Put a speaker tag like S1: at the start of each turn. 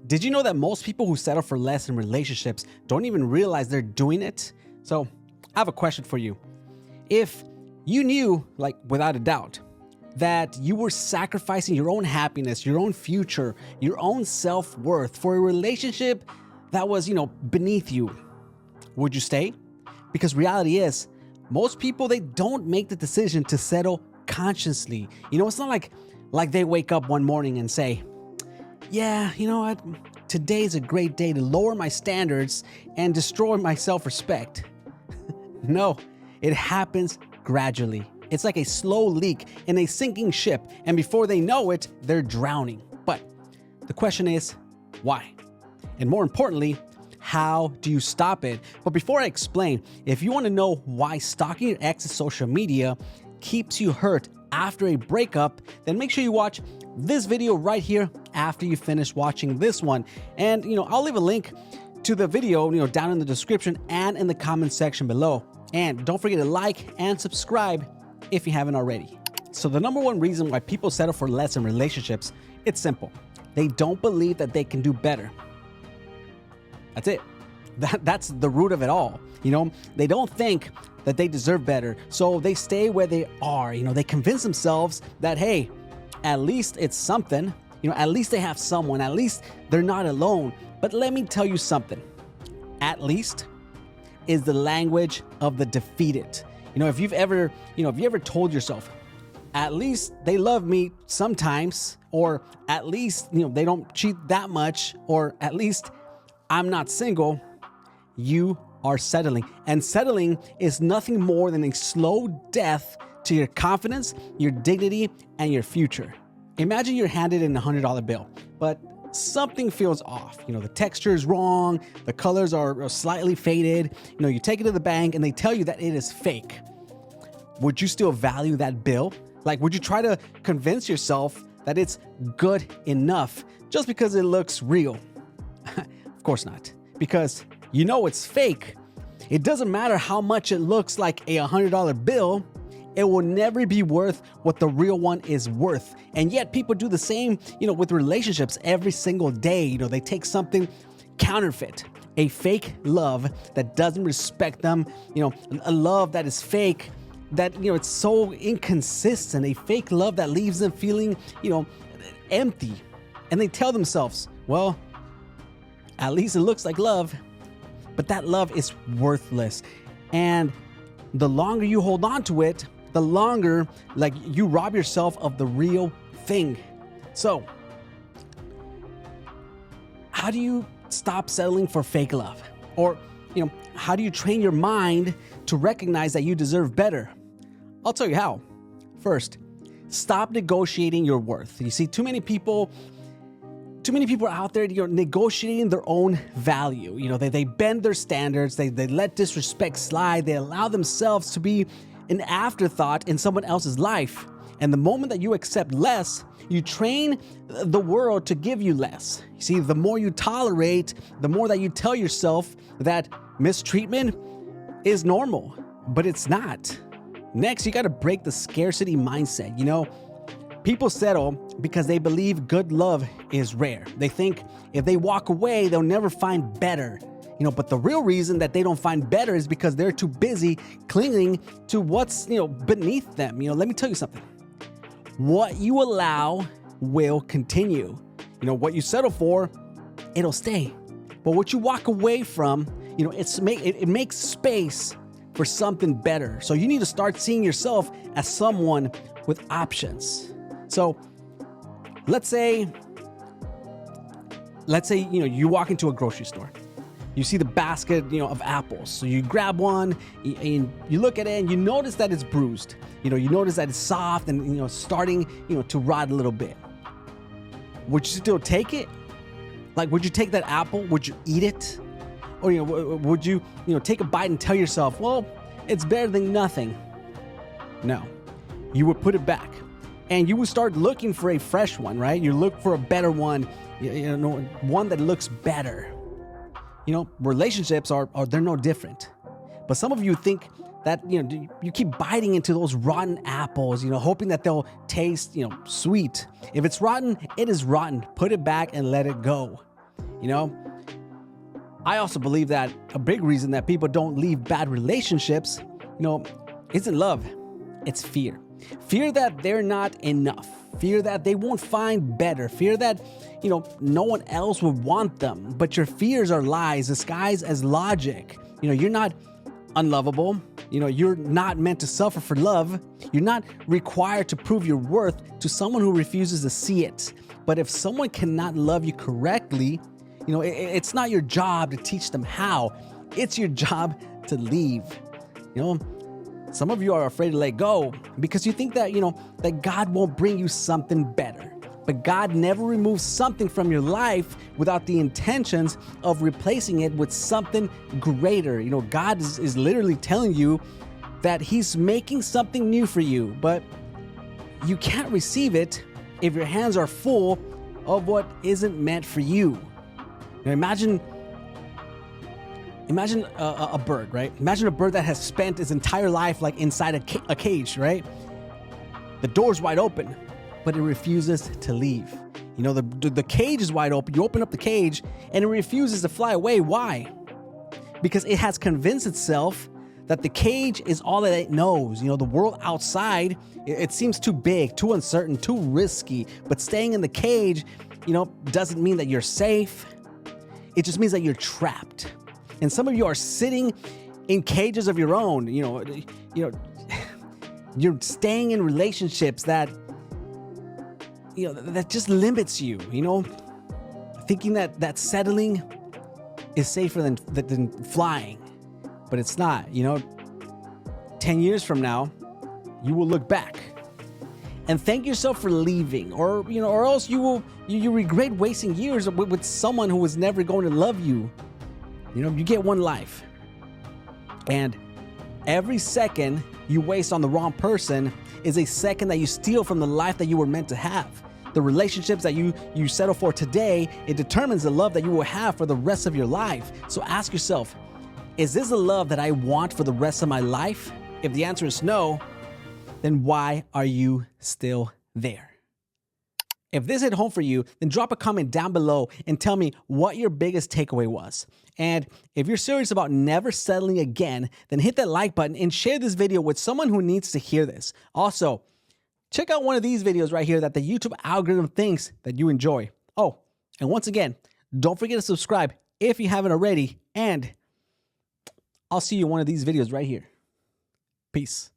S1: Did you know that most people who settle for less in relationships don't even realize they're doing it? So I have a question for you. If you knew, like without a doubt, that you were sacrificing your own happiness, your own future, your own self-worth for a relationship that was, beneath you, would you stay? Because reality is, most people, they don't make the decision to settle consciously. It's not like they wake up one morning and say, yeah, you know what? Today's a great day to lower my standards and destroy my self-respect. No, it happens gradually. It's like a slow leak in a sinking ship, and before they know it, they're drowning. But the question is, why? And more importantly, how do you stop it? But before I explain, if you want to know why stalking your ex's social media keeps you hurt after a breakup, then make sure you watch this video right here after you finish watching this one. And, I'll leave a link to the video, down in the description and in the comment section below. And don't forget to like and subscribe if you haven't already. So the number one reason why people settle for less in relationships, it's simple. They don't believe that they can do better. That's it. That's the root of it all. They don't think that they deserve better. So they stay where they are. They convince themselves that, hey, at least it's something. At least they have someone. At least they're not alone. But let me tell you something. At least is the language of the defeated. If you've ever told yourself, at least they love me sometimes, or at least, they don't cheat that much, or at least I'm not single, you are settling. And settling is nothing more than a slow death to your confidence, your dignity, and your future. Imagine you're handed in a $100 bill, but something feels off. The texture is wrong, the colors are slightly faded. You take it to the bank and they tell you that it is fake. Would you still value that bill? Would you try to convince yourself that it's good enough just because it looks real? Of course not, because it's fake. It doesn't matter how much it looks like a $100 bill. It will never be worth what the real one is worth. And yet people do the same, with relationships every single day. They take something counterfeit, a fake love that doesn't respect them, a love that is fake, that, it's so inconsistent, a fake love that leaves them feeling, empty. And they tell themselves, well, at least it looks like love, but that love is worthless. And the longer you hold on to it, the longer you rob yourself of the real thing. So how do you stop settling for fake love? Or, how do you train your mind to recognize that you deserve better? I'll tell you how. First, stop negotiating your worth. You see, too many people are out there, negotiating their own value. They bend their standards. They let disrespect slide. They allow themselves to be an afterthought in someone else's life. And the moment that you accept less, you train the world to give you less. You see, the more you tolerate, the more that you tell yourself that mistreatment is normal, but it's not. Next, you got to break the scarcity mindset. People settle because they believe good love is rare. They think if they walk away, they'll never find better. But the real reason that they don't find better is because they're too busy clinging to what's, beneath them. Let me tell you something. What you allow will continue. What you settle for, it'll stay. But what you walk away from, it makes space for something better. So you need to start seeing yourself as someone with options. So let's say, you walk into a grocery store. You see the basket, of apples. So you grab one and you look at it and you notice that it's bruised. You notice that it's soft and, starting, to rot a little bit. Would you still take it? Would you take that apple? Would you eat it? Or, would you, take a bite and tell yourself, well, it's better than nothing? No, you would put it back and you would start looking for a fresh one, right? You look for a better one, one that looks better. Relationships they're no different. But some of you think that, you keep biting into those rotten apples, hoping that they'll taste, sweet. If it's rotten, it is rotten. Put it back and let it go. You know, I also believe that a big reason that people don't leave bad relationships, isn't love. It's fear. Fear that they're not enough. Fear that they won't find better. Fear that, no one else would want them. But your fears are lies disguised as logic. You're not unlovable. You're not meant to suffer for love. You're not required to prove your worth to someone who refuses to see it. But if someone cannot love you correctly, it's not your job to teach them how. It's your job to leave. Some of you are afraid to let go because you think that, that God won't bring you something better. But God never removes something from your life without the intentions of replacing it with something greater. God is literally telling you that He's making something new for you, but you can't receive it if your hands are full of what isn't meant for you. Imagine a bird, right? Imagine a bird that has spent its entire life like inside a cage, right? The door's wide open, but it refuses to leave. The cage is wide open. You open up the cage and it refuses to fly away. Why? Because it has convinced itself that the cage is all that it knows. The world outside, it seems too big, too uncertain, too risky. But staying in the cage, doesn't mean that you're safe. It just means that you're trapped. And some of you are sitting in cages of your own. You're staying in relationships that, that just limits you. Thinking that settling is safer than flying, but it's not. 10 years from now, you will look back and thank yourself for leaving, or else you regret wasting years with someone who was never going to love you. You get one life, and every second you waste on the wrong person is a second that you steal from the life that you were meant to have. The relationships that you settle for today, it determines the love that you will have for the rest of your life. So ask yourself, is this the love that I want for the rest of my life? If the answer is no, then why are you still there? If this hit home for you, then drop a comment down below and tell me what your biggest takeaway was. And if you're serious about never settling again, then hit that like button and share this video with someone who needs to hear this. Also, check out one of these videos right here that the YouTube algorithm thinks that you enjoy. Oh, and once again, don't forget to subscribe if you haven't already, and I'll see you in one of these videos right here. Peace.